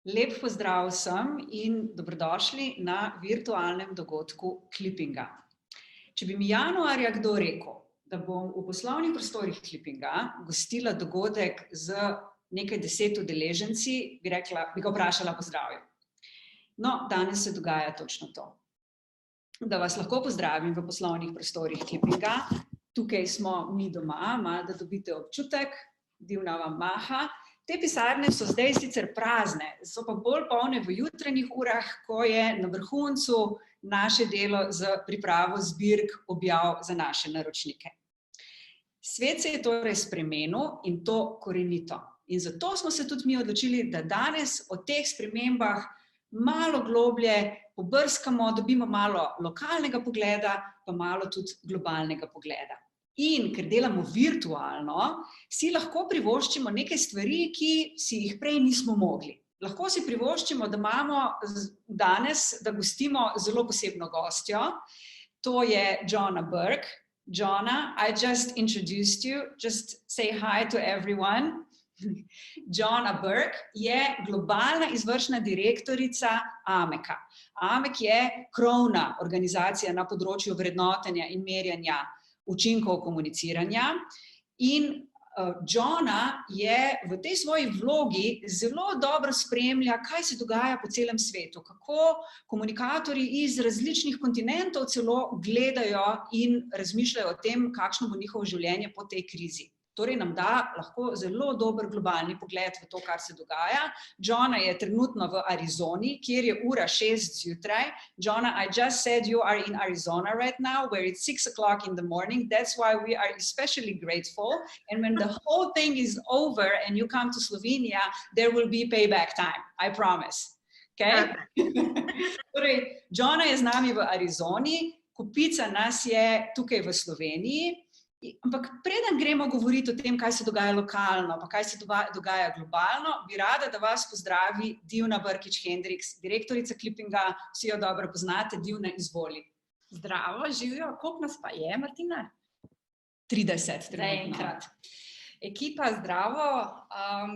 Lep pozdrav vsem in dobrodošli na virtualnem dogodku Klipinga. Če bi mi januarja kdo rekel, da bom v poslovnih prostorih Klipinga gostila dogodek z nekaj 10 udeleženci, bi ga vprašala po zdravju. No, danes se dogaja točno to. Da vas lahko pozdravim v poslovnih prostorih Klipinga. Tukaj smo mi doma, malo da dobite občutek, divna vam maha. Te pisarne so zdaj sicer prazne, so pa bolj polne v jutranjih urah, ko je na vrhuncu naše delo z pripravo zbirk objav za naše naročnike. Svet se je torej spremenil in to korenito. In zato smo se tudi mi odločili, da danes o teh spremembah malo globlje pobrskamo, dobimo malo lokalnega pogleda, pa malo tudi globalnega pogleda. In ker delamo virtualno, si lahko privoščimo nekaj stvari, ki si jih prej nismo mogli. Lahko si privoščimo, da imamo danes, da gostimo zelo posebno gostjo. To je Johno Burke. Johno, I just introduced you. Just say hi to everyone. Johno Burke je globalna izvršna direktorica AMEC-a. AMEC je krovna organizacija na področju vrednotenja in merjenja učinkov komuniciranja in Johna je v tej svoji vlogi zelo dobro spremlja, kaj se dogaja po celem svetu, kako komunikatorji iz različnih kontinentov celo gledajo in razmišljajo o tem, kakšno bo njihovo življenje po tej krizi. Torej nam da lahko zelo dober globalni pogled v to, kar se dogaja. Johna je trenutno v Arizoni, kjer je ura 6 zjutraj. Johna, I just said you are in Arizona right now, where it's 6 o'clock in the morning. That's why we are especially grateful. And when the whole thing is over and you come to Slovenia, there will be payback time. I promise. Okay? Torej, Johna je z nami v Arizoni, kupica nas je tukaj v Sloveniji. Ampak preden gremo govoriti o tem, kaj se dogaja lokalno, pa kaj se dogaja globalno, bi rada, da vas pozdravi Divna Brkič-Hendriks, direktorica Klipinga, vsi jo dobro poznate, Divna, izvoli. Zdravo, živijo, koliko nas pa je, Martina? 30 trenutno. Enkrat. Ekipa, zdravo,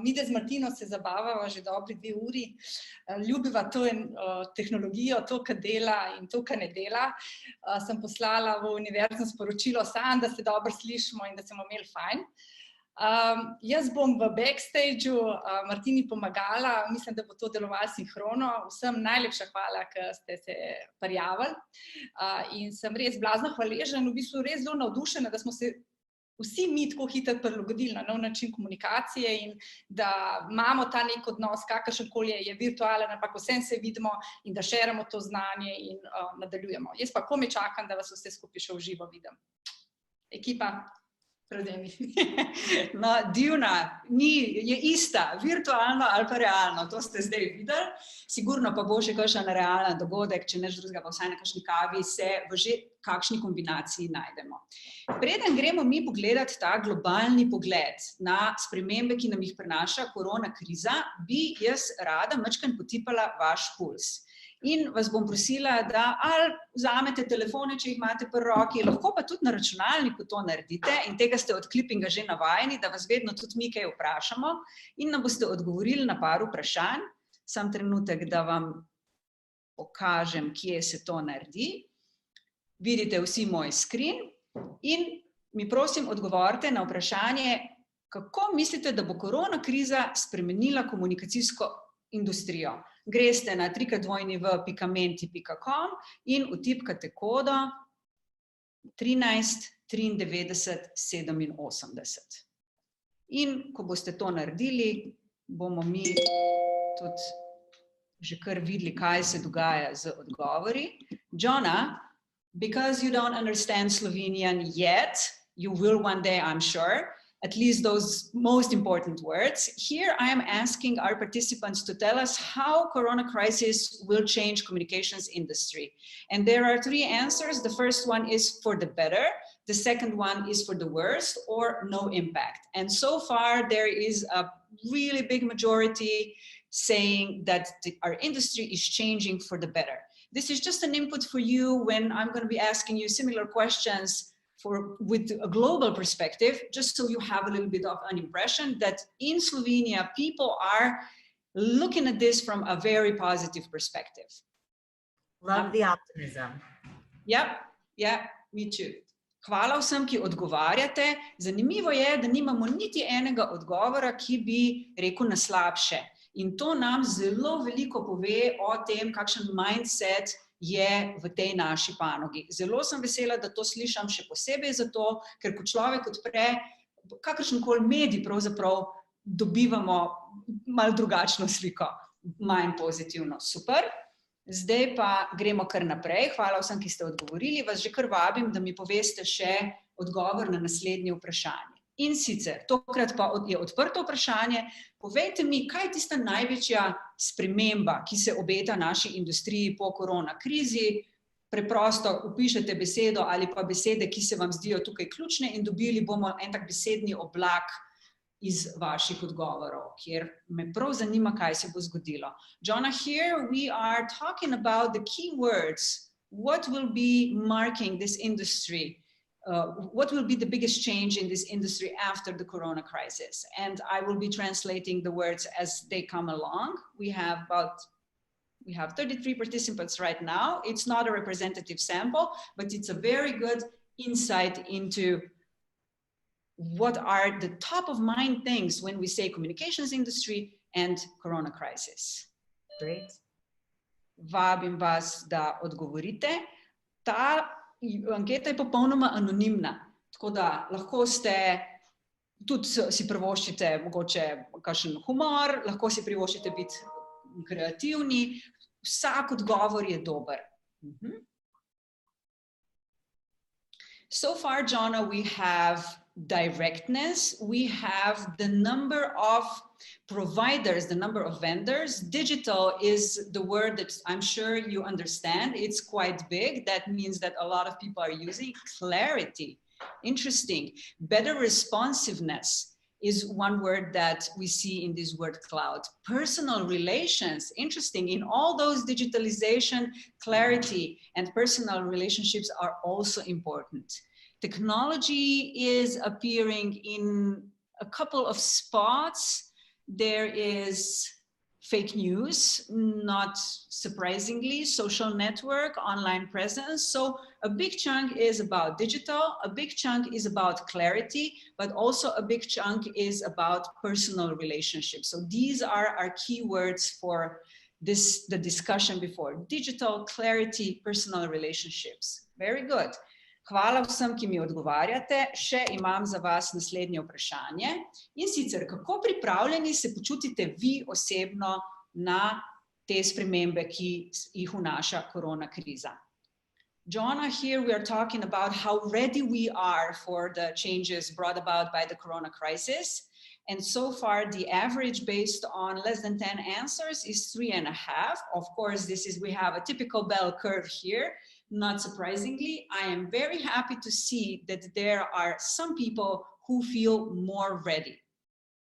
mi z Martino se zabavamo že dobri 2 uri, ljubiva to tehnologijo, to, kar dela in to, kar ne dela. Sem poslala v univerzum sporočilo sam, da se dobro slišimo in da se bomo imeli fajn. Jaz bom v backstageu Martini pomagala, mislim, da bo to delovalo sinhrono. Vsem najlepša hvala, ker ste se prijavili in sem res blazno hvaležen, v bistvu res zelo navdušena, da smo se vsi mi tako hitro prilagodili na nov način komunikacije in da imamo ta nek odnos, kakršenkoli je virtualen, ampak vsem se vidimo in da šeramo to znanje in nadaljujemo. Jaz pa komaj čakam, da vas vse skupaj še v živo vidim. Ekipa, prevzemi. No, Divna, je ista, virtualno ali pa realno, to ste zdaj videli. Sigurno pa bo še kakšen realen dogodek, če ne drugega, pa vsaj na kakšni kavi se v že kakšni kombinaciji najdemo. Preden gremo mi pogledati ta globalni pogled na spremembe, ki nam jih prinaša koronakriza, bi jaz rada majčkeno potipala vaš puls. In vas bom prosila, da ali vzamete telefone, če jih imate pri roki, lahko pa tudi na računalniku to naredite in tega ste od Klipinga že navajeni, da vas vedno tudi mi kaj vprašamo in nam boste odgovorili na par vprašanj. Sam trenutek, da vam pokažem, kje se to naredi. Vidite vsi moj screen in mi prosim odgovorite na vprašanje, kako mislite, da bo koronakriza spremenila komunikacijsko industrijo. Greste na www.menti.com in vtipkate kodo 13 93 87. In ko boste to naredili, bomo mi tudi že kar videli, kaj se dogaja z odgovori. Johno, because you don't understand Slovenian yet, you will one day, I'm sure, at least those most important words. Here I am asking our participants to tell us how corona crisis will change communications industry. And there are 3 answers. The first one is for the better. The second one is for the worst or no impact. And so far there is a really big majority saying that our industry is changing for the better. This is just an input for you when I'm going to be asking you similar questions with a global perspective, just so you have a little bit of an impression that in Slovenia, people are looking at this from a very positive perspective. Love the optimism. Yeah, me too. Hvala vsem, ki odgovarjate. Zanimivo je, da nimamo niti enega odgovora, ki bi rekel na slabše. In to nam zelo veliko pove o tem, kakšen mindset je v tej naši panogi. Zelo sem vesela, da to slišam še posebej zato, ker ko človek odpre kakršenkoli medij, pravzaprav dobivamo malo drugačno sliko, manj pozitivno. Super. Zdaj pa gremo kar naprej. Hvala vsem, ki ste odgovorili. Vas že kar vabim, da mi poveste še odgovor na naslednje vprašanje. In sicer, tokrat pa je odprto vprašanje, povejte mi, kaj je tista največja sprememba, ki se obeta naši industriji po koronakrizi. Preprosto vpišete besedo ali pa besede, ki se vam zdijo tukaj ključne in dobili bomo en tak besedni oblak iz vaših odgovorov, kjer me prav zanima, kaj se bo zgodilo. Johno, here we are talking about the key words. What will be marking this industry? What will be the biggest change in this industry after the corona crisis? And I will be translating the words as they come along. We have 33 participants right now. It's not a representative sample, but it's a very good insight into what are the top of mind things when we say communications industry and corona crisis. Great. Vabim vas, da odgovorite. Ta anketa je popolnoma anonimna, tako da lahko ste tudi si privoščite mogoče kakšen humor, lahko si privoščite biti kreativni, vsak odgovor je dober. So far, Johno, we have directness, we have the number of providers, the number of vendors. Digital is the word that I'm sure you understand. It's quite big. That means that a lot of people are using. Clarity, interesting. Better responsiveness is one word that we see in this word cloud. Personal relations, interesting. In all those digitalization, clarity and personal relationships are also important. Technology is appearing in a couple of spots. There is fake news, not surprisingly, social network, online presence. So a big chunk is about digital, a big chunk is about clarity, but also a big chunk is about personal relationships. So these are our keywords for the discussion before. Digital, clarity, personal relationships. Very good. Hvala vsem, ki mi odgovarjate. Še imam za vas naslednje vprašanje. In sicer, kako pripravljeni se počutite vi osebno na te spremembe, ki jih vnaša korona kriza? Johno, here we are talking about how ready we are for the changes brought about by the corona crisis. And so far, the average based on less than 10 answers is 3.5. Of course, we have a typical bell curve here. Not surprisingly, I am very happy to see that there are some people who feel more ready.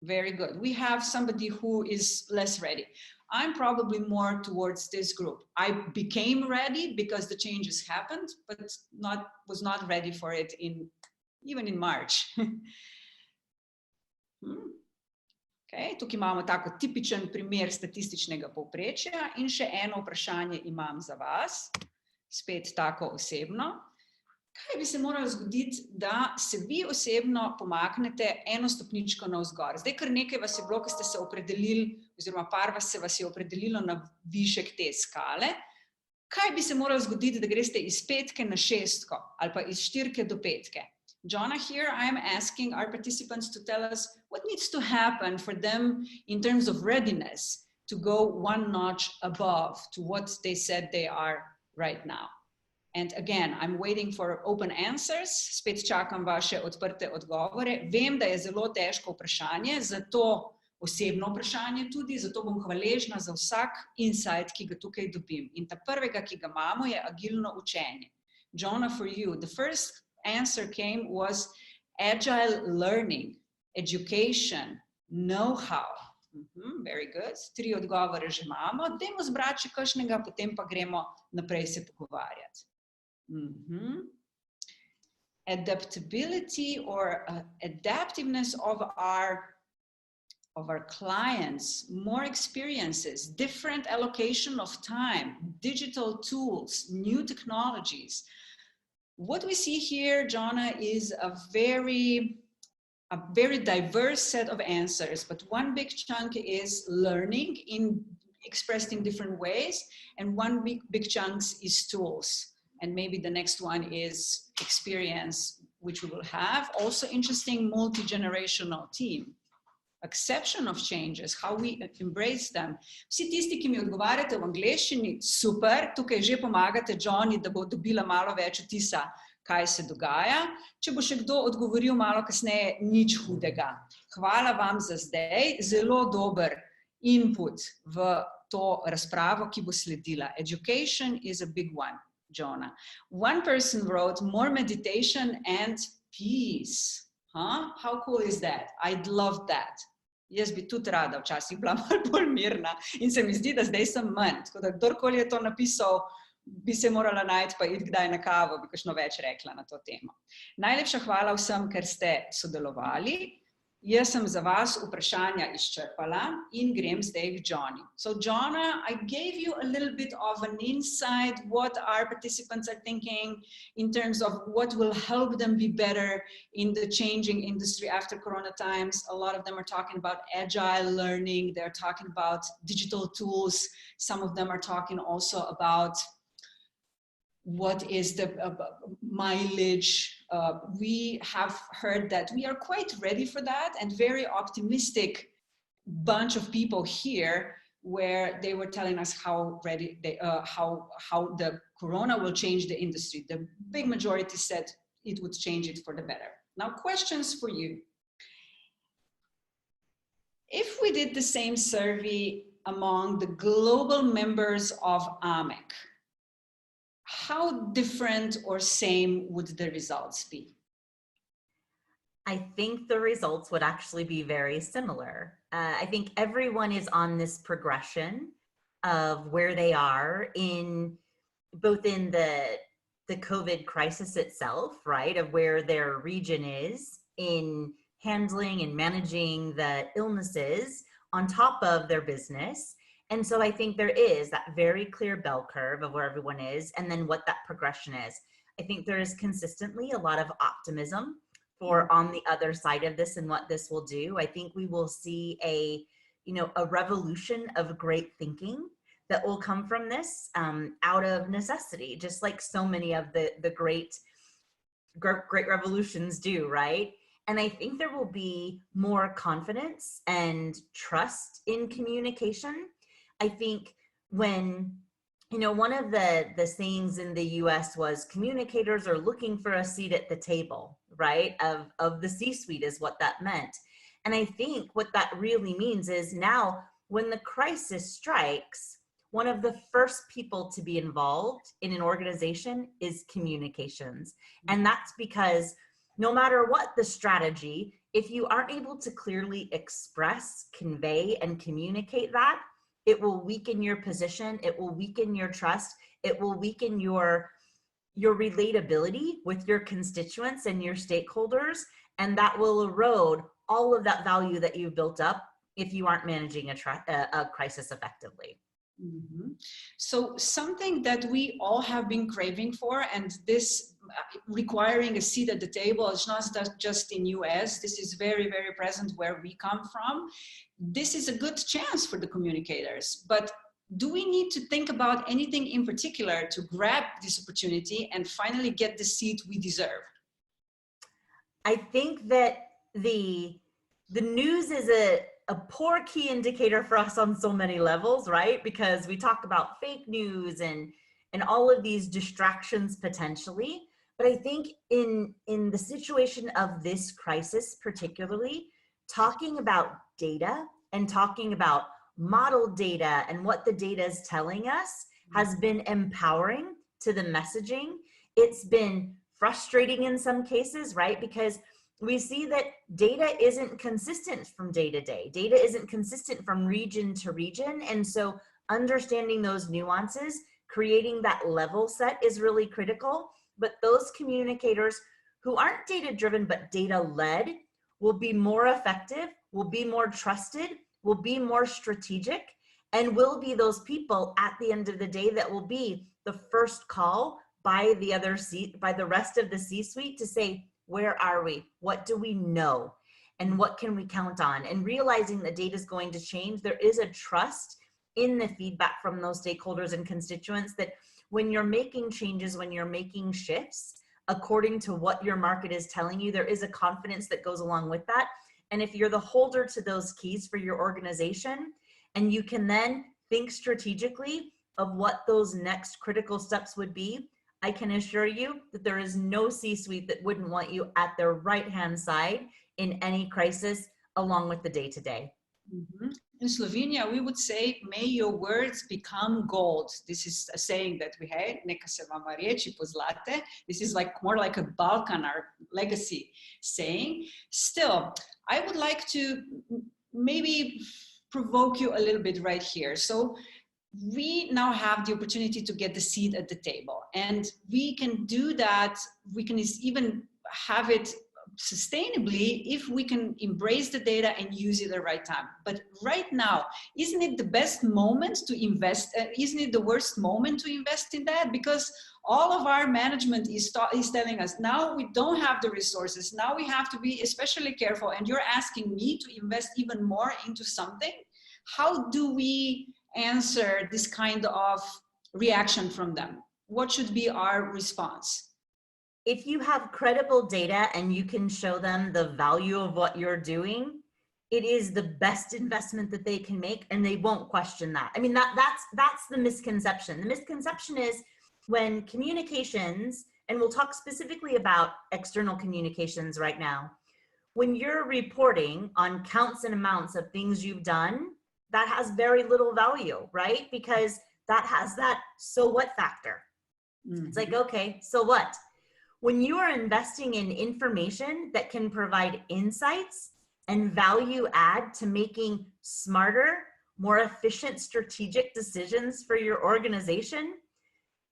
Very good. We have somebody who is less ready. I'm probably more towards this group. I became ready because the changes happened, but was not ready for it even in March. Okay, tukaj imamo tako tipičen primer statističnega povprečja in še eno vprašanje imam za vas. Spet tako osebno. Kaj bi se moralo zgoditi, da se vi osebno pomaknete eno stopničko navzgor? Zdaj, kar nekaj vas je bilo, ko ste se opredelili, oziroma par vas je opredelilo na višek te skale. Kaj bi se moralo zgoditi, da greste iz 5 na 6 ali pa iz 4 do 5? Johno, here I am asking our participants to tell us what needs to happen for them in terms of readiness to go one notch above to what they said they are right now. And again, I'm waiting for open answers. Spet čakam vaše odprte odgovore. Vem, da je zelo težko vprašanje, zato osebno vprašanje tudi, zato bom hvaležna za vsak insight, ki ga tukaj dobim. In ta prvega, ki ga imamo, je agilno učenje. Johno, for you, the first answer came was agile learning, education, know-how. Very good. 3 odgovore že imamo. Dajmo zbrati še kakšnega, potem pa gremo naprej se pogovarjati. Adaptability or adaptiveness of of our clients, more experiences, different allocation of time, digital tools, new technologies. What we see here, Johno, is a very diverse set of answers, but one big chunk is learning expressed in different ways, and one big chunk is tools. And maybe the next one is experience, which we will have. Also interesting, multi-generational team. Acception of changes, how we embrace them. Vsi tisti, ki mi odgovarjate v angleščini, super, tukaj že pomagate Johni, da bo dobila malo več vtisa, kaj se dogaja. Če bo še kdo odgovoril malo kasneje, nič hudega. Hvala vam za zdaj, zelo dober input v to razpravo, ki bo sledila. Education is a big one, Johno. One person wrote, more meditation and peace. Huh? How cool is that? I'd love that. Jaz bi tudi rada včasih bila malo bolj mirna in se mi zdi, da zdaj sem manj. Tako da kdorkoli je to napisal, bi se morala najti pa iti kdaj na kavo, bi kakšno več rekla na to temo. Najlepša hvala vsem, ker ste sodelovali. Jaz sem za vas vprašanja izčrpala in grem zdaj k Johni. So Johno, I gave you a little bit of an insight what our participants are thinking in terms of what will help them be better in the changing industry after Corona times. A lot of them are talking about agile learning. They're talking about digital tools. Some of them are talking also about what is the mileage. We have heard that we are quite ready for that, and very optimistic bunch of people here where they were telling us how ready they, how the Corona will change the industry. The big majority said it would change it for the better. Now, questions for you. If we did the same survey among the global members of AMEC, how different or same would the results be? I think the results would actually be very similar. I think everyone is on this progression of where they are in both in the COVID crisis itself, right, of where their region is in handling and managing the illnesses on top of their business. And so I think there is that very clear bell curve of where everyone is and then what that progression is. I think there is consistently a lot of optimism for on the other side of this and what this will do. I think we will see a revolution of great thinking that will come from this out of necessity, just like so many of the great revolutions do, right? And I think there will be more confidence and trust in communication. I think when, one of the sayings in the US was communicators are looking for a seat at the table, right? Of the C-suite is what that meant. And I think what that really means is now when the crisis strikes, one of the first people to be involved in an organization is communications. And that's because no matter what the strategy, if you aren't able to clearly express, convey, and communicate that, it will weaken your position, it will weaken your trust, it will weaken your relatability with your constituents and your stakeholders, and that will erode all of that value that you've built up if you aren't managing a crisis effectively. Mm-hmm. So something that we all have been craving for, and this requiring a seat at the table is not just in US, this is very, very present where we come from. This is a good chance for the communicators, but do we need to think about anything in particular to grab this opportunity and finally get the seat we deserve? I think that the news is a poor key indicator for us on so many levels, right? Because we talk about fake news and all of these distractions potentially. But I think in the situation of this crisis particularly, talking about data and talking about model data and what the data is telling us has been empowering to the messaging. It's been frustrating in some cases, right? Because we see that data isn't consistent from day to day. Data isn't consistent from region to region. And so understanding those nuances, creating that level set is really critical. But those communicators who aren't data driven but data led will be more effective will be more trusted, will be more strategic, and will be those people at the end of the day that will be the first call by the rest of the C-suite to say, where are we? What do we know? And what can we count on? And realizing that data is going to change, there is a trust in the feedback from those stakeholders and constituents that when you're making changes, when you're making shifts, according to what your market is telling you, there is a confidence that goes along with that. And if you're the holder to those keys for your organization, and you can then think strategically of what those next critical steps would be, I can assure you that there is no C-suite that wouldn't want you at their right-hand side in any crisis, along with the day-to-day. Mm-hmm. In Slovenia, we would say, may your words become gold. This is a saying that we had, neka se vama riječi pozlate. This is more like a Balkan, our legacy saying. Still, I would like to maybe provoke you a little bit right here. So we now have the opportunity to get the seat at the table, and we can do that. We can even have it sustainably if we can embrace the data and use it at the right time. But right now, isn't it the best moment to invest? Isn't it the worst moment to invest in that? Because all of our management is telling us, now we don't have the resources. Now we have to be especially careful. And you're asking me to invest even more into something. How do we answer this kind of reaction from them? What should be our response? If you have credible data and you can show them the value of what you're doing, it is the best investment that they can make, and they won't question that. I mean, that's the misconception. The misconception is when communications, and we'll talk specifically about external communications right now, when you're reporting on counts and amounts of things you've done, that has very little value, right? Because that has that so what factor. Mm-hmm. It's like, okay, so what? When you are investing in information that can provide insights and value add to making smarter, more efficient strategic decisions for your organization,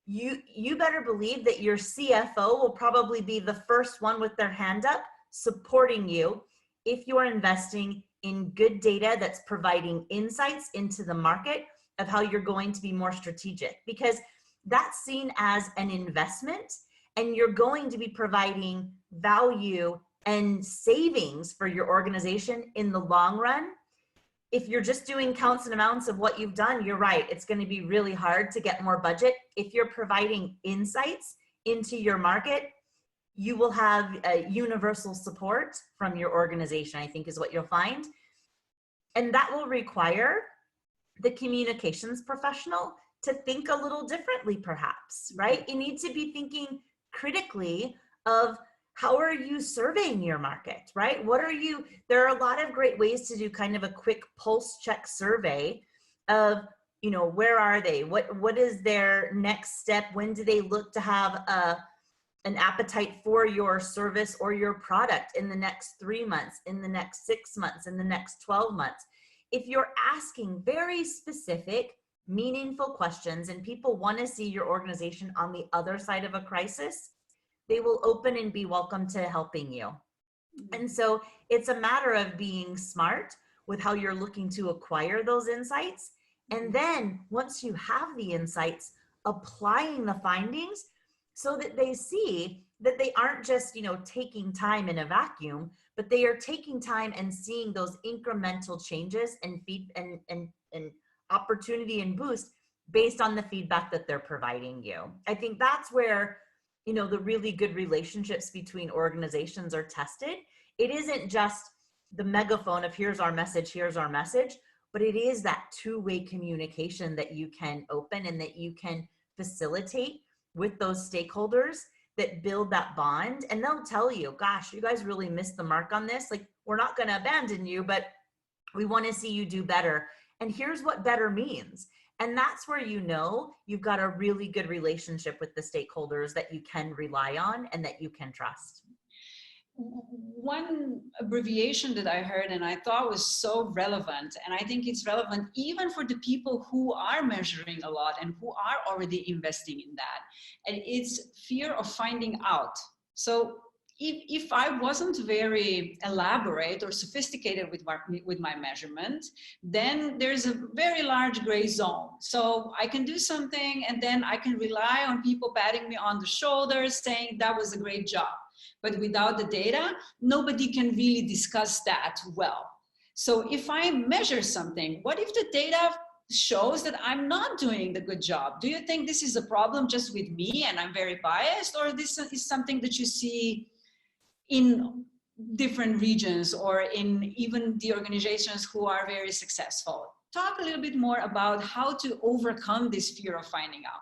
you better believe that your CFO will probably be the first one with their hand up supporting you if you are investing in good data that's providing insights into the market of how you're going to be more strategic, because that's seen as an investment. And you're going to be providing value and savings for your organization in the long run. If you're just doing counts and amounts of what you've done, you're right. It's going to be really hard to get more budget. If you're providing insights into your market, you will have universal support from your organization, I think is what you'll find. And that will require the communications professional to think a little differently, perhaps, right? You need to be thinking critically of how are you surveying your market, right? There are a lot of great ways to do kind of a quick pulse check survey of, where are they? What is their next step? When do they look to have an appetite for your service or your product in the next 3 months, in the next 6 months, in the next 12 months? If you're asking very specific, meaningful questions and people want to see your organization on the other side of a crisis, they will open and be welcome to helping you. And so it's a matter of being smart with how you're looking to acquire those insights. And then once you have the insights, applying the findings so that they see that they aren't just, taking time in a vacuum, but they are taking time and seeing those incremental changes and and opportunity and boost based on the feedback that they're providing you. I think that's where, the really good relationships between organizations are tested. It isn't just the megaphone of here's our message, but it is that two-way communication that you can open and that you can facilitate with those stakeholders that build that bond. And they'll tell you, gosh, you guys really missed the mark on this. Like, we're not going to abandon you, but we want to see you do better. And here's what better means. And that's where you've got a really good relationship with the stakeholders that you can rely on and that you can trust. One abbreviation that I heard and I thought was so relevant, and I think it's relevant even for the people who are measuring a lot and who are already investing in that, and it's fear of finding out. So if I wasn't very elaborate or sophisticated with my measurement, then there's a very large gray zone. So I can do something and then I can rely on people patting me on the shoulders saying that was a great job. But without the data, nobody can really discuss that well. So if I measure something, what if the data shows that I'm not doing the good job? Do you think this is a problem just with me and I'm very biased, or this is something that you see in different regions or in even the organizations who are very successful? Talk a little bit more about how to overcome this fear of finding out.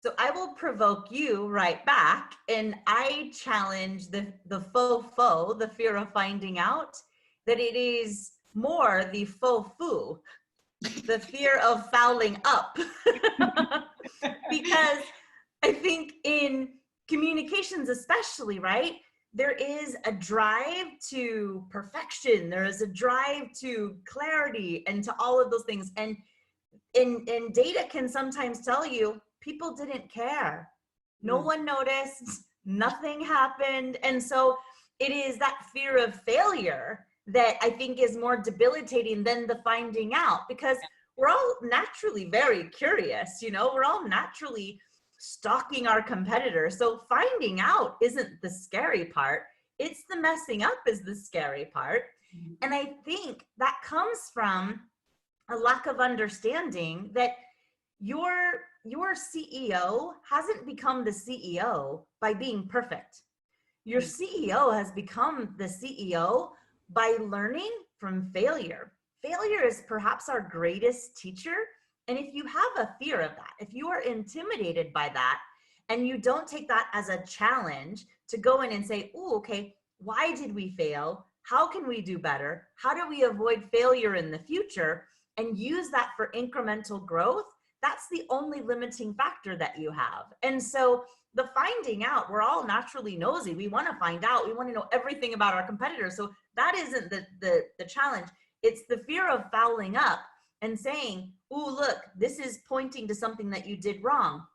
So I will provoke you right back, and I challenge the faux, the fear of finding out, that it is more the faux foo, the fear of fouling up. Because I think in communications especially, right, there is a drive to perfection. There is a drive to clarity and to all of those things. And data can sometimes tell you people didn't care. No one noticed, nothing happened. And so it is that fear of failure that I think is more debilitating than the finding out, because we're all naturally very curious, you know, we're all naturally stalking our competitors. So finding out isn't the scary part. It's the messing up is the scary part. And I think that comes from a lack of understanding that your CEO hasn't become the CEO by being perfect. Your CEO has become the CEO by learning from failure. Failure is perhaps our greatest teacher. And if you have a fear of that, if you are intimidated by that, and you don't take that as a challenge to go in and say, oh, okay, why did we fail? How can we do better? How do we avoid failure in the future? And use that for incremental growth. That's the only limiting factor that you have. And so the finding out, we're all naturally nosy. We want to find out. We want to know everything about our competitors. So that isn't the challenge. It's the fear of fouling up and saying, oh, look, this is pointing to something that you did wrong.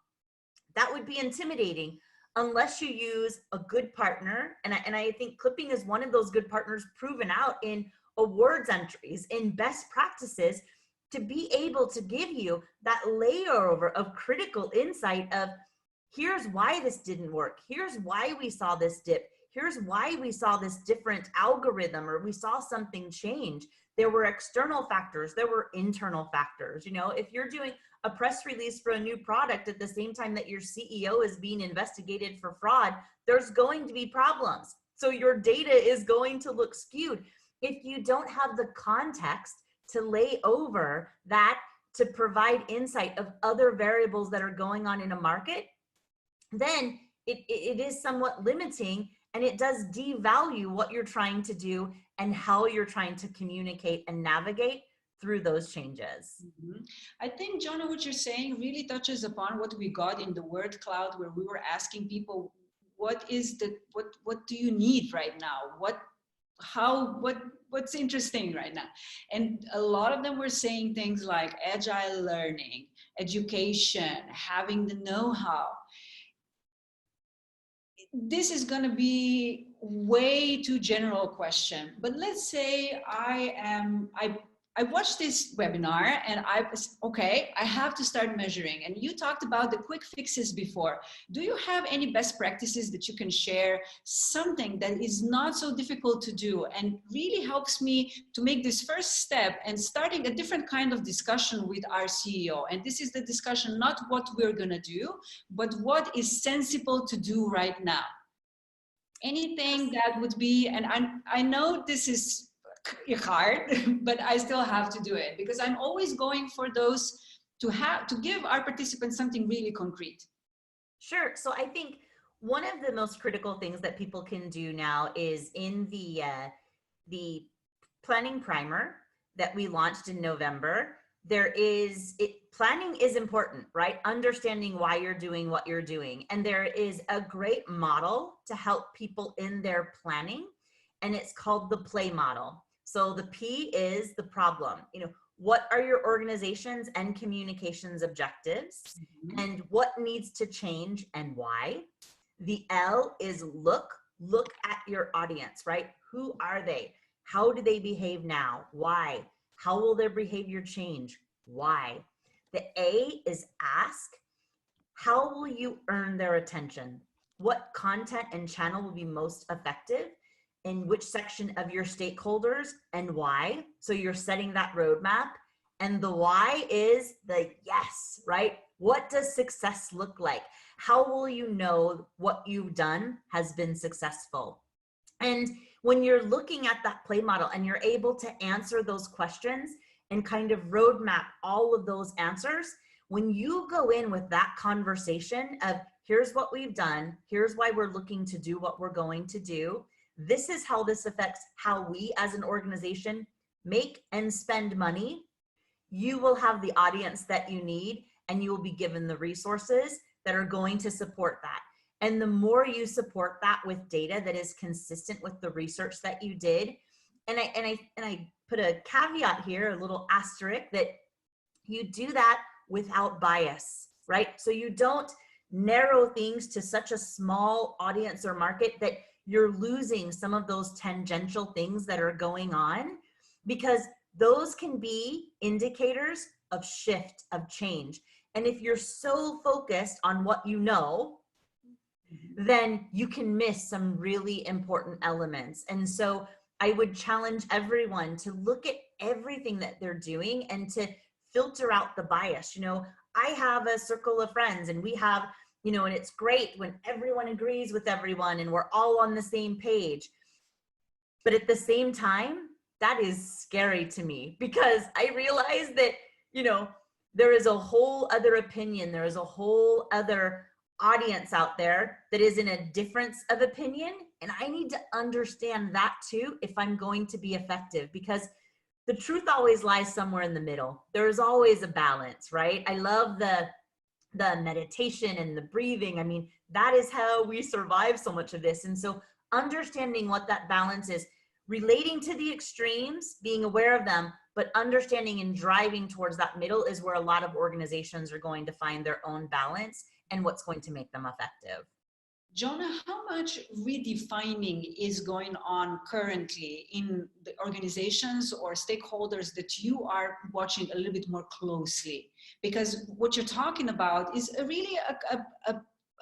That would be intimidating unless you use a good partner. And I think Klipinga is one of those good partners proven out in awards entries, in best practices, to be able to give you that layer of critical insight of, here's why this didn't work. Here's why we saw this dip. Here's why we saw this different algorithm, or we saw something change. There were external factors. There were internal factors. You know, if you're doing a press release for a new product at the same time that your CEO is being investigated for fraud, there's going to be problems. So your data is going to look skewed. If you don't have the context to lay over that, to provide insight of other variables that are going on in a market, then it is somewhat limiting, and it does devalue what you're trying to do and how you're trying to communicate and navigate through those changes. I think, Johno, what you're saying really touches upon what we got in the word cloud, where we were asking people, what do you need right now? What's interesting right now? And a lot of them were saying things like agile learning, education, having the know-how. This is going to be way too general question, but let's say I watched this webinar and I have to start measuring. And you talked about the quick fixes before. Do you have any best practices that you can share? Something that is not so difficult to do and really helps me to make this first step and starting a different kind of discussion with our CEO. And this is the discussion, not what we're going to do, but what is sensible to do right now. Anything that would be, and I know this is hard, but I still have to do it because I'm always going for those to give our participants something really concrete. Sure. So I think one of the most critical things that people can do now is in the planning primer that we launched in November. Planning is important, right? Understanding why you're doing what you're doing. And there is a great model to help people in their planning, and it's called the play model. So the P is the problem. You know, what are your organization's and communications objectives, and what needs to change and why? The L is look. look at your audience, right? Who are they? How do they behave now? Why? How will their behavior change? Why? The A is ask. How will you earn their attention? What content and channel will be most effective? In which section of your stakeholders and why? So you're setting that roadmap. And the why is the yes, right? What does success look like? How will you know what you've done has been successful? And when you're looking at that play model and you're able to answer those questions and kind of roadmap all of those answers, when you go in with that conversation of here's what we've done, here's why we're looking to do what we're going to do, this is how this affects how we as an organization make and spend money, you will have the audience that you need and you will be given the resources that are going to support that. And the more you support that with data that is consistent with the research that you did, and I put a caveat here, a little asterisk, that you do that without bias, right? So you don't narrow things to such a small audience or market that you're losing some of those tangential things that are going on, because those can be indicators of shift, of change. And if you're so focused on what you know, then you can miss some really important elements. And so I would challenge everyone to look at everything that they're doing and to filter out the bias. You know, I have a circle of friends and we have, you know, and it's great when everyone agrees with everyone and we're all on the same page. But at the same time, that is scary to me, because I realize that, you know, there is a whole other opinion. There is a whole other audience out there that is in a difference of opinion. And I need to understand that too, if I'm going to be effective, because the truth always lies somewhere in the middle. There is always a balance, right? I love the meditation and the breathing. I mean, that is how we survive so much of this. And so understanding what that balance is, relating to the extremes, being aware of them, but understanding and driving towards that middle is where a lot of organizations are going to find their own balance and what's going to make them effective. Johno, how much redefining is going on currently in the organizations or stakeholders that you are watching a little bit more closely? Because what you're talking about is really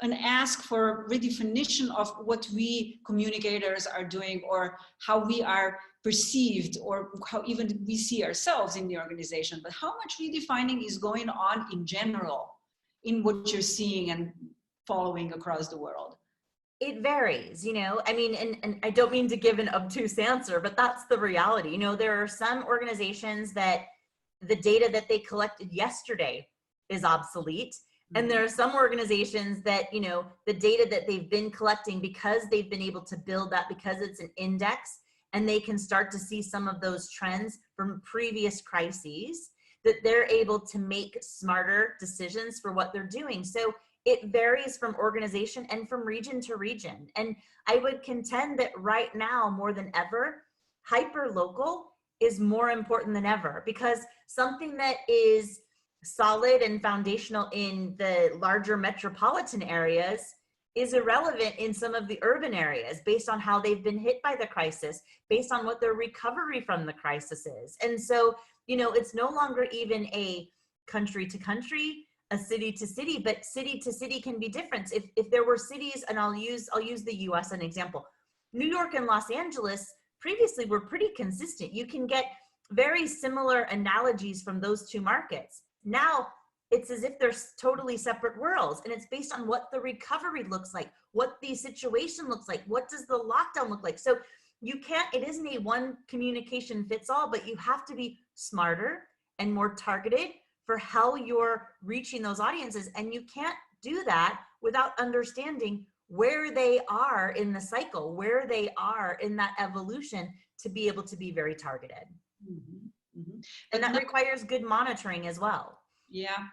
an ask for redefinition of what we communicators are doing, or how we are perceived, or how even we see ourselves in the organization. But how much redefining is going on in general in what you're seeing and following across the world? It varies, you know, I mean, and I don't mean to give an obtuse answer, but that's the reality. You know, there are some organizations that the data that they collected yesterday is obsolete. And there are some organizations that, you know, the data that they've been collecting, because they've been able to build that, because it's an index, and they can start to see some of those trends from previous crises, that they're able to make smarter decisions for what they're doing. So it varies from organization and from region to region. And I would contend that right now, more than ever, hyper-local is more important than ever, because something that is solid and foundational in the larger metropolitan areas is irrelevant in some of the urban areas, based on how they've been hit by the crisis, based on what their recovery from the crisis is. And so, you know, it's no longer even a country to country, a city to city, but city to city can be different. If there were cities, and I'll use the US as an example, New York and Los Angeles previously were pretty consistent. You can get very similar analogies from those two markets. Now it's as if they're totally separate worlds, and it's based on what the recovery looks like, what the situation looks like, what does the lockdown look like. So you can't, it isn't a one communication fits all, but you have to be smarter and more targeted for how you're reaching those audiences. And you can't do that without understanding where they are in the cycle, where they are in that evolution, to be able to be very targeted. Mm-hmm. Mm-hmm. And that requires good monitoring as well. Yeah,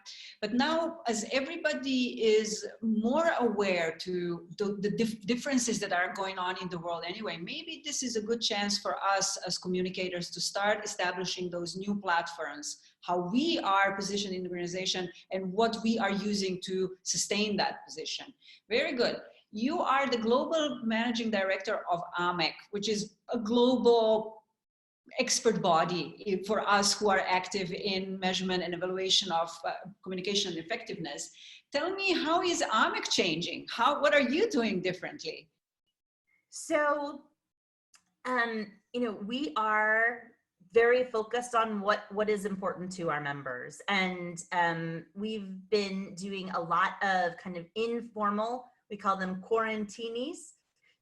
but now as everybody is more aware to the differences that are going on in the world anyway, maybe this is a good chance for us as communicators to start establishing those new platforms, how we are positioned in the organization and what we are using to sustain that position. Very good. You are the global managing director of AMEC, which is a global expert body for us who are active in measurement and evaluation of communication and effectiveness. Tell me, how is AMEC changing? What are you doing differently? So, we are very focused on what is important to our members. And we've been doing a lot of kind of informal, we call them quarantinis.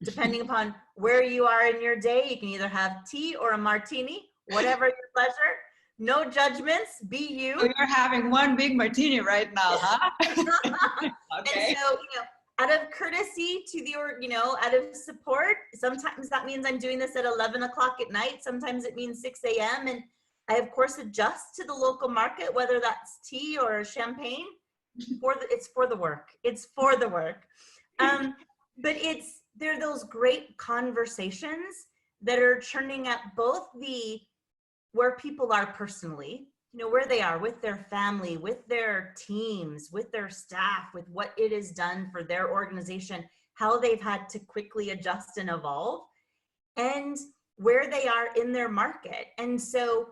Depending upon where you are in your day, you can either have tea or a martini, whatever your pleasure. No judgments, be you. So you're having one big martini right now, huh? Okay. And so, out of courtesy to the, out of support, sometimes that means I'm doing this at 11 o'clock at night. Sometimes it means 6 a.m. And I, of course, adjust to the local market, whether that's tea or champagne. It's for the work. It's for the work. But there are those great conversations that are churning up both where people are personally, where they are with their family, with their teams, with their staff, with what it has done for their organization, how they've had to quickly adjust and evolve, and where they are in their market. And so,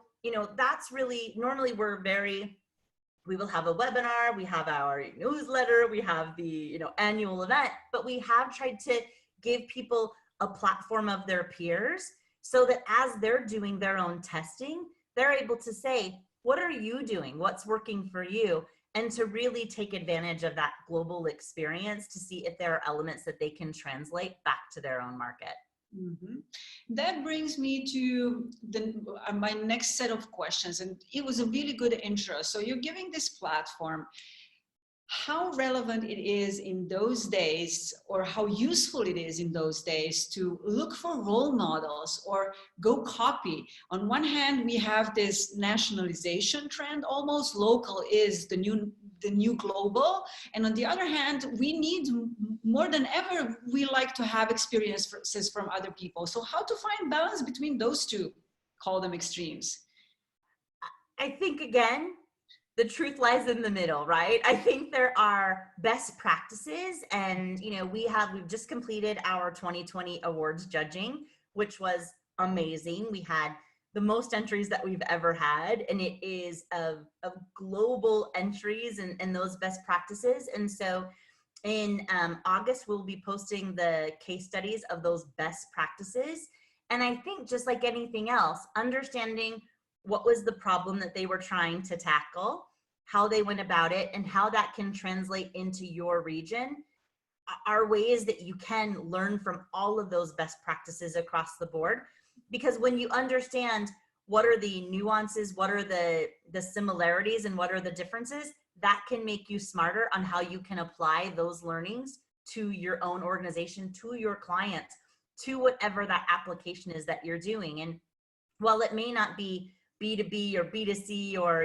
that's really, normally we will have a webinar, we have our newsletter, we have the, annual event, but we have tried to give people a platform of their peers so that as they're doing their own testing, they're able to say, what are you doing? What's working for you? And to really take advantage of that global experience to see if there are elements that they can translate back to their own market. Mm-hmm. That brings me to my next set of questions, and it was a really good intro. So you're giving this platform. How relevant it is in those days, or how useful it is in those days to look for role models or go copy. On one hand, we have this nationalization trend, almost local is the new global. And on the other hand, we need more than ever, we like to have experiences from other people. So how to find balance between those two, call them extremes? I think, again, the truth lies in the middle, right? I think there are best practices, and we've just completed our 2020 awards judging, which was amazing. We had the most entries that we've ever had, and it is of global entries and those best practices. And so in August, we'll be posting the case studies of those best practices. And I think, just like anything else, understanding what was the problem that they were trying to tackle, how they went about it, and how that can translate into your region are ways that you can learn from all of those best practices across the board. Because when you understand what are the nuances, what are the similarities, and what are the differences, that can make you smarter on how you can apply those learnings to your own organization, to your clients, to whatever that application is that you're doing. And while it may not be B2B or B2C or,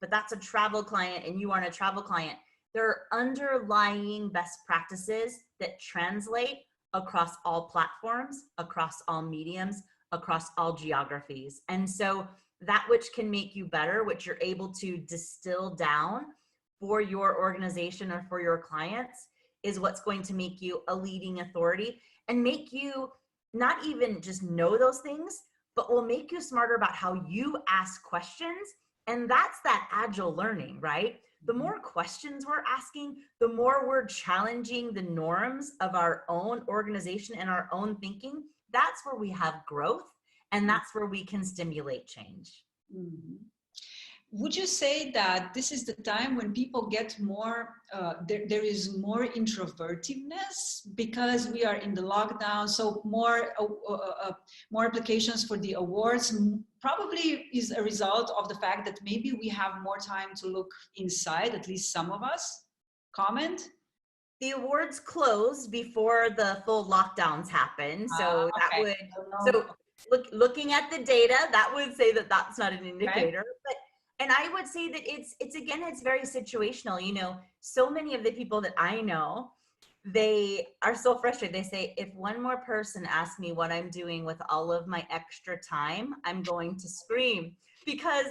but that's a travel client and you aren't a travel client, there are underlying best practices that translate across all platforms, across all mediums, across all geographies. And so that which can make you better, which you're able to distill down for your organization or for your clients, is what's going to make you a leading authority and make you not even just know those things, but will make you smarter about how you ask questions. And that's that agile learning, right? The more questions we're asking, the more we're challenging the norms of our own organization and our own thinking. That's where we have growth, and that's where we can stimulate change. Mm-hmm. Would you say that this is the time when people get more, there is more introvertiveness because we are in the lockdown, so more applications for the awards probably is a result of the fact that maybe we have more time to look inside, at least some of us? Comment? The awards closed before the full lockdowns happened, so okay. Looking at the data, that would say that that's not an indicator, right? And I would say that it's very situational. So many of the people that I know, they are so frustrated. They say, if one more person asks me what I'm doing with all of my extra time, I'm going to scream. Because,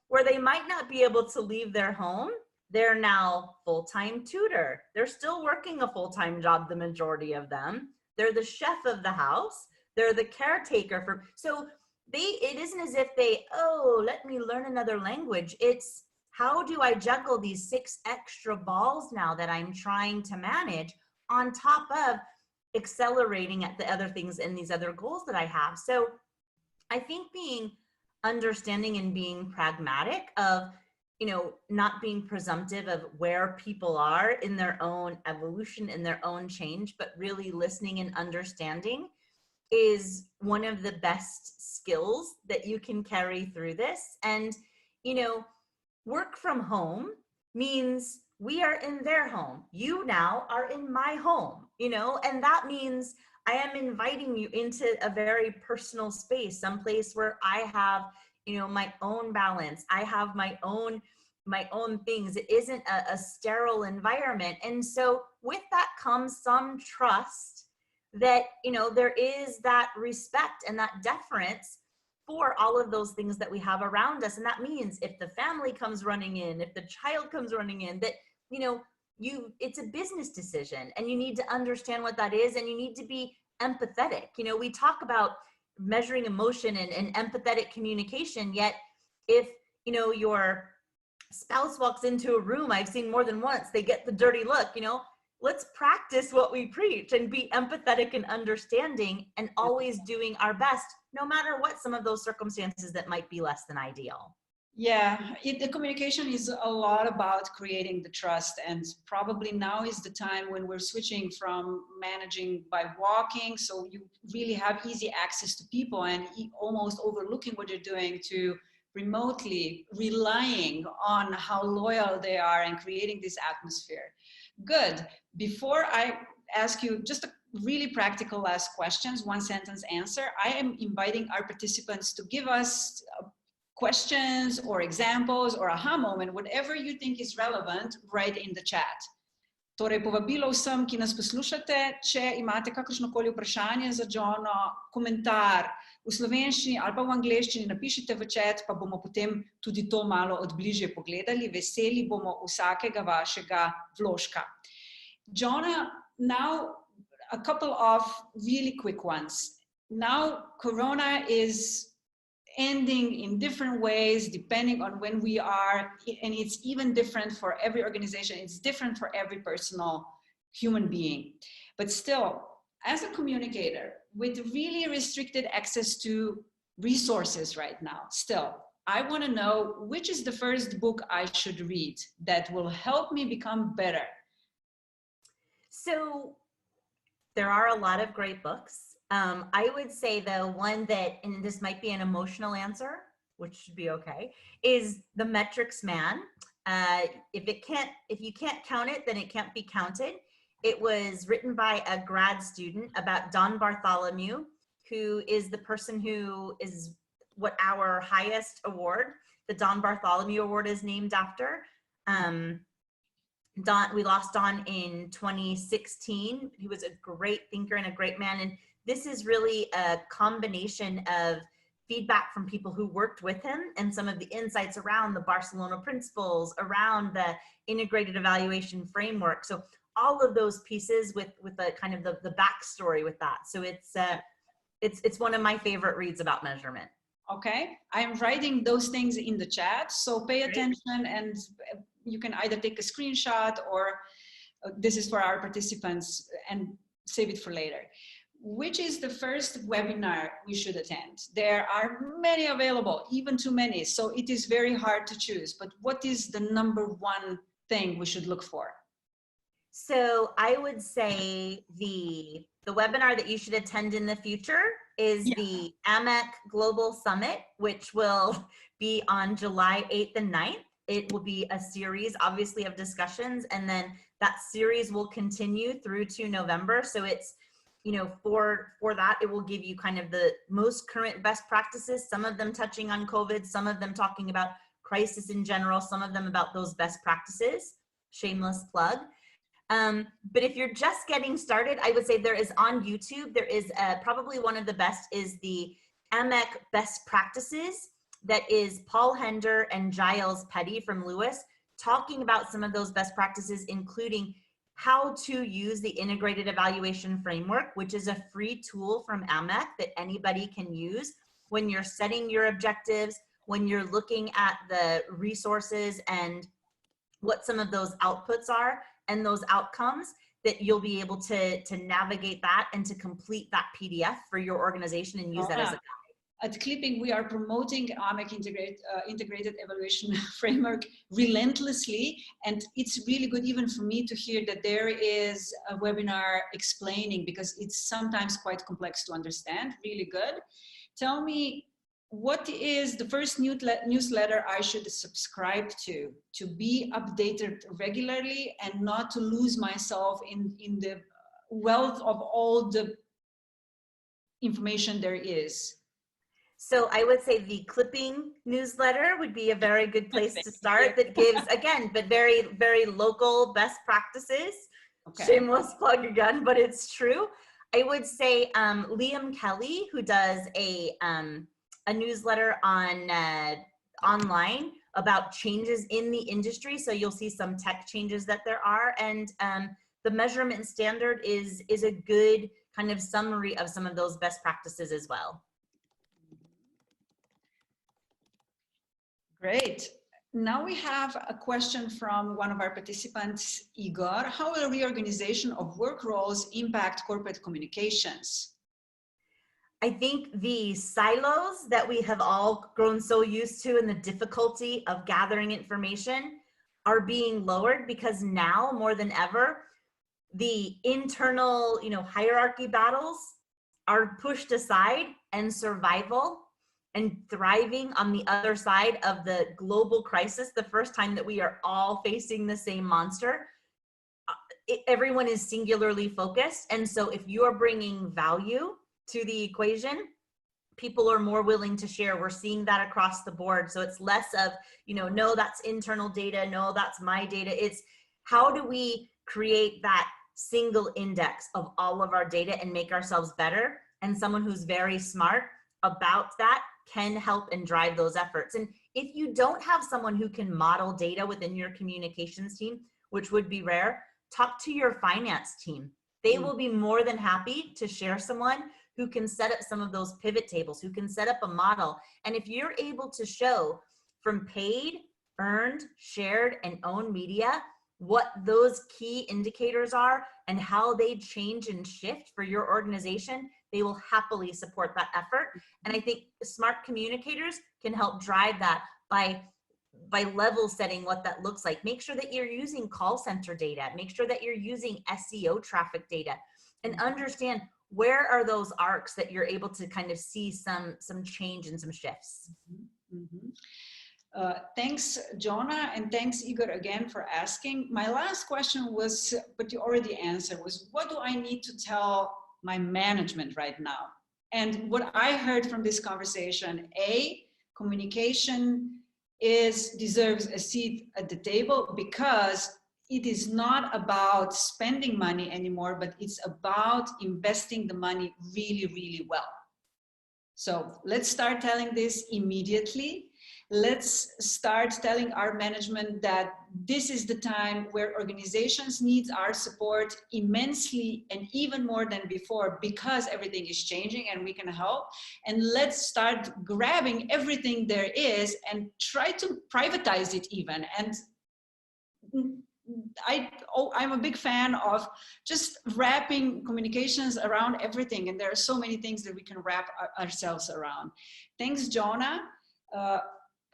where they might not be able to leave their home, they're now full-time tutor. They're still working a full-time job, the majority of them. They're the chef of the house. They're the caretaker for, so it isn't as if they, oh, let me learn another language. It's how do I juggle these 6 extra balls now that I'm trying to manage on top of accelerating at the other things and these other goals that I have. So I think being understanding and being pragmatic of, not being presumptive of where people are in their own evolution, in their own change, but really listening and understanding is one of the best skills that you can carry through this. And, work from home means we are in their home. You now are in my home, and that means I am inviting you into a very personal space, someplace where I have, my own balance. I have my own things. It isn't a sterile environment. And so with that comes some trust that, there is that respect and that deference for all of those things that we have around us. And that means if the family comes running in, if the child comes running in, that, it's a business decision and you need to understand what that is. And you need to be empathetic. We talk about measuring emotion and empathetic communication, yet if, your spouse walks into a room, I've seen more than once, they get the dirty look, let's practice what we preach and be empathetic and understanding and always doing our best, no matter what some of those circumstances that might be less than ideal. Yeah, the communication is a lot about creating the trust, and probably now is the time when we're switching from managing by walking, so you really have easy access to people and almost overlooking what you're doing, to remotely relying on how loyal they are and creating this atmosphere. Good. Before I ask you just a really practical last questions, 1-sentence answer, I am inviting our participants to give us questions or examples or aha moment, whatever you think is relevant, write in the chat. Torej, povabilo vsem, ki nas poslušate, če imate kakršnokoli vprašanje za Johno, komentar v slovenščini ali pa v angleščini, napišite v chat, pa bomo potem tudi to malo od bližje pogledali. Veseli bomo vsakega vašega vložka. Johno, now a couple of really quick ones. Now, Corona is ending in different ways depending on when we are, and it's even different for every organization. It's different for every personal human being. But still, as a communicator with really restricted access to resources right now, still, I want to know which is the first book I should read that will help me become better. So there are a lot of great books. I would say the one that, and this might be an emotional answer, which should be okay, is The Metrics Man. If you can't count it, then it can't be counted. It was written by a grad student about Don Bartholomew, who is the person who is what our highest award, the Don Bartholomew Award, is named after. We lost Don in 2016. He was a great thinker and a great man. And this is really a combination of feedback from people who worked with him and some of the insights around the Barcelona principles, around the integrated evaluation framework. So all of those pieces with the kind of the backstory with that. So it's one of my favorite reads about measurement. Okay, I'm writing those things in the chat, so pay attention, and you can either take a screenshot or this is for our participants and save it for later. Which is the first webinar we should attend? There are many available, even too many, so it is very hard to choose. But what is the #1 thing we should look for? So I would say the webinar that you should attend in the future is the AMEC Global Summit, which will be on July 8th and 9th. It will be a series, obviously, of discussions, and then that series will continue through to November. So it's, for that, it will give you kind of the most current best practices, some of them touching on COVID, some of them talking about crisis in general, some of them about those best practices. Shameless plug. But if you're just getting started, I would say there is on YouTube, there is probably one of the best is the AMEC Best Practices. That is Paul Hender and Giles Petty from Lewis. talking about some of those best practices, including how to use the integrated evaluation framework, which is a free tool from AMEC that anybody can use when you're setting your objectives, when you're looking at the resources and what some of those outputs are and those outcomes, that you'll be able to navigate that and to complete that PDF for your organization and use that as a guide. At Clipping, we are promoting AMEC integrated evaluation framework relentlessly, and it's really good even for me to hear that there is a webinar explaining, because it's sometimes quite complex to understand. Really good. Tell me, what is the first newsletter I should subscribe to be updated regularly and not to lose myself in the wealth of all the information there is? So I would say the Clipping newsletter would be a very good place to start, that gives, again, but very, very local best practices. Okay. Shameless plug again, but it's true. I would say Liam Kelly, who does a newsletter on online about changes in the industry. So you'll see some tech changes that there are. And the measurement standard is a good kind of summary of some of those best practices as well. Great. Now we have a question from one of our participants, Igor. How will reorganization of work roles impact corporate communications? I think the silos that we have all grown so used to and the difficulty of gathering information are being lowered, because now more than ever, the internal, hierarchy battles are pushed aside, and survival and thriving on the other side of the global crisis, the first time that we are all facing the same monster, everyone is singularly focused. And so if you are bringing value to the equation, people are more willing to share. We're seeing that across the board. So it's less of, no, that's internal data, no, that's my data. It's how do we create that single index of all of our data and make ourselves better? And someone who's very smart about that can help and drive those efforts. And if you don't have someone who can model data within your communications team, which would be rare, talk to your finance team. They will be more than happy to share someone who can set up some of those pivot tables, who can set up a model. And if you're able to show from paid, earned, shared, and owned media, what those key indicators are and how they change and shift for your organization, they will happily support that effort. And I think smart communicators can help drive that by level setting what that looks like. Make sure that you're using call center data, make sure that you're using SEO traffic data, and understand where are those arcs that you're able to kind of see some change and some shifts. Thanks, Johna, and thanks, Igor, again for asking. My last question was, but you already answered, was what do I need to tell my management right now? And what I heard from this conversation, communication deserves a seat at the table, because it is not about spending money anymore, but it's about investing the money really, really well. So let's start telling this immediately. Let's start telling our management that this is the time where organizations need our support immensely and even more than before, because everything is changing and we can help. And let's start grabbing everything there is and try to privatize it even. And I'm a big fan of just wrapping communications around everything. And there are so many things that we can wrap ourselves around. Thanks, Johna.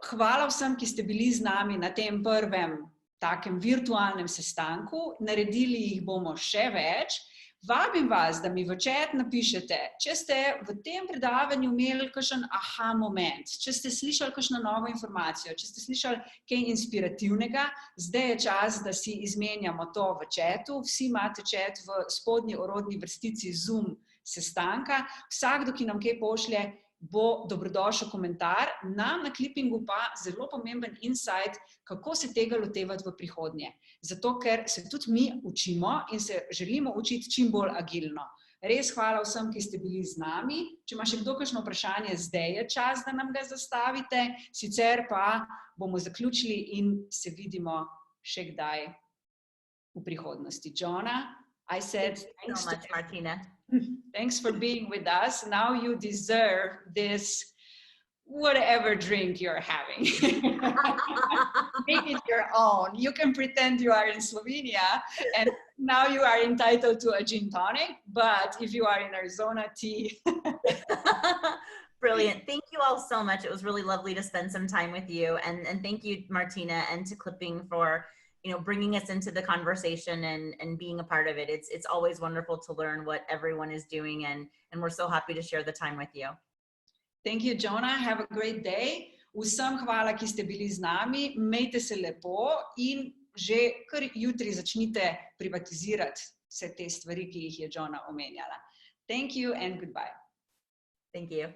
Hvala vsem, ki ste bili z nami na tem prvem takem virtualnem sestanku. Naredili jih bomo še več. Vabim vas, da mi v chat napišete, če ste v tem predavanju imeli kakšen aha moment, če ste slišali kakšno novo informacijo, če ste slišali kaj inspirativnega. Zdaj je čas, da si izmenjamo to v chatu. Vsi imate chat v spodnji orodni vrstici Zoom sestanka. Vsakdo, ki nam kaj pošlje, bo dobrodošel komentar. Nam na Klipingu pa zelo pomemben insight, kako se tega lotevati v prihodnje. Zato, ker se tudi mi učimo in se želimo učiti čim bolj agilno. Res hvala vsem, ki ste bili z nami. Če ima še kdo kakšno vprašanje, zdaj je čas, da nam ga zastavite. Sicer pa bomo zaključili in se vidimo še kdaj v prihodnosti. Johna, I said Thanks so much, Martina. Thanks for being with us. Now you deserve this whatever drink you're having. Make it your own. You can pretend you are in Slovenia and now you are entitled to a gin tonic, but if you are in Arizona, tea. Brilliant. Thank you all so much. It was really lovely to spend some time with you. And thank you, Martina, and to Klipinga for bringing us into the conversation and being a part of it. It's always wonderful to learn what everyone is doing, and we're so happy to share the time with you. Thank you, Johna. Have a great day. Vsem hvala, ki ste bili z nami. Imejte se lepo in že kar jutri začnite privatizirati vse te stvari, ki jih je Johna omenjala. Thank you and goodbye. Thank you.